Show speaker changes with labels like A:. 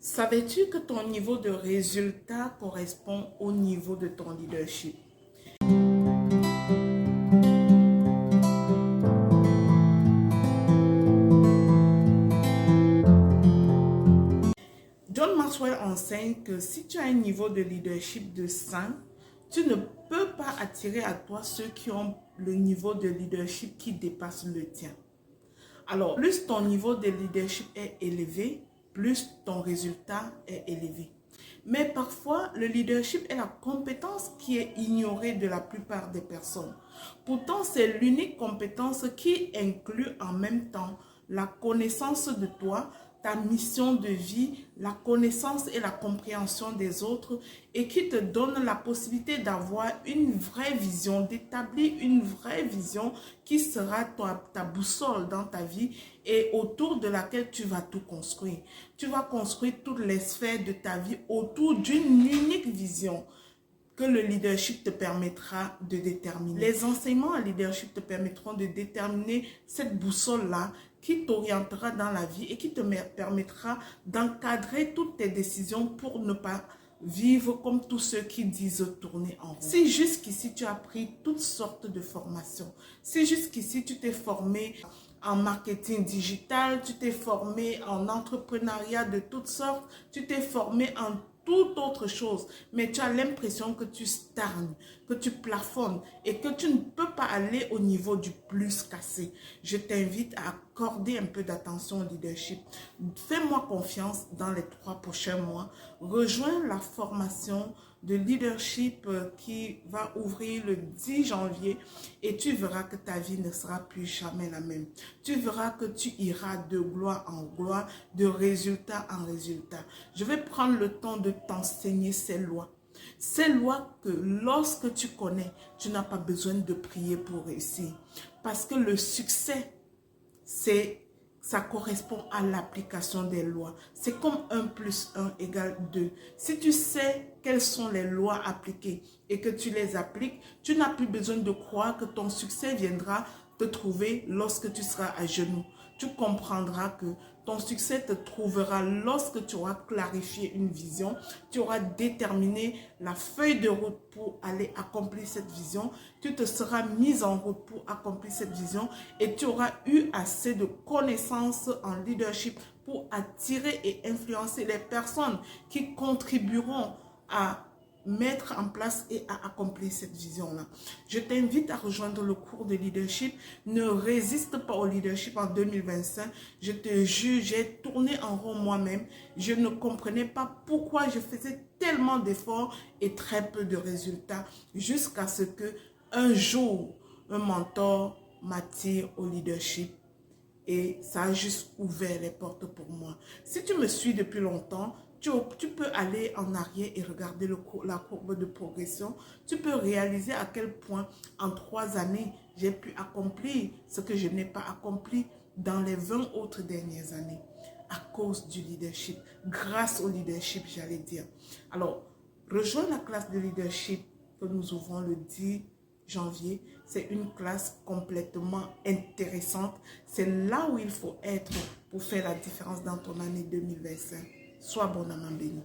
A: Savais-tu que ton niveau de résultat correspond au niveau de ton leadership? John Maxwell enseigne que si tu as un niveau de leadership de 5, tu ne peux pas attirer à toi ceux qui ont le niveau de leadership qui dépasse le tien. Alors, plus ton niveau de leadership est élevé, plus ton résultat est élevé. Mais parfois, le leadership est la compétence qui est ignorée de la plupart des personnes. Pourtant, c'est l'unique compétence qui inclut en même temps la connaissance de toi, ta mission de vie, la connaissance et la compréhension des autres et qui te donne la possibilité d'avoir une vraie vision, d'établir une vraie vision qui sera ta boussole dans ta vie et autour de laquelle tu vas tout construire. Tu vas construire toutes les sphères de ta vie autour d'une unique vision que le leadership te permettra de déterminer. Les enseignements en leadership te permettront de déterminer cette boussole-là qui t'orientera dans la vie et qui te permettra d'encadrer toutes tes décisions pour ne pas vivre comme tous ceux qui disent tourner en rond. Si jusqu'ici tu as pris toutes sortes de formations, si jusqu'ici tu t'es formé en marketing digital, tu t'es formé en entrepreneuriat de toutes sortes, tu t'es formé en toute autre chose, mais tu as l'impression que tu stagnes, que tu plafonnes et que tu ne peux pas aller au niveau du plus cassé. Je t'invite à accorder un peu d'attention au leadership. Fais-moi confiance dans les 3 prochains mois. Rejoins la formation de leadership qui va ouvrir le 10 janvier et tu verras que ta vie ne sera plus jamais la même. Tu verras que tu iras de gloire en gloire, de résultat en résultat. Je vais prendre le temps de t'enseigner ces lois. Ces lois que lorsque tu connais, tu n'as pas besoin de prier pour réussir. Parce que le succès, ça correspond à l'application des lois. C'est comme 1 + 1 = 2. Si tu sais quelles sont les lois appliquées et que tu les appliques, tu n'as plus besoin de croire que ton succès viendra te trouver lorsque tu seras à genoux. Tu comprendras que ton succès te trouvera lorsque tu auras clarifié une vision, tu auras déterminé la feuille de route pour aller accomplir cette vision, tu te seras mis en route pour accomplir cette vision et tu auras eu assez de connaissances en leadership pour attirer et influencer les personnes qui contribueront à mettre en place et à accomplir cette vision-là. Je t'invite à rejoindre le cours de leadership. Ne résiste pas au leadership en 2025. Je te jure, j'ai tourné en rond moi-même. Je ne comprenais pas pourquoi je faisais tellement d'efforts et très peu de résultats jusqu'à ce que un jour, un mentor m'attire au leadership. Et ça a juste ouvert les portes pour moi. Si tu me suis depuis longtemps, tu peux aller en arrière et regarder la courbe de progression. Tu peux réaliser à quel point en 3 années, j'ai pu accomplir ce que je n'ai pas accompli dans les 20 autres dernières années. À cause du leadership, grâce au leadership, j'allais dire. Alors, rejoins la classe de leadership que nous ouvrons le 10 janvier. C'est une classe complètement intéressante. C'est là où il faut être pour faire la différence dans ton année 2025. Sois abondamment béni.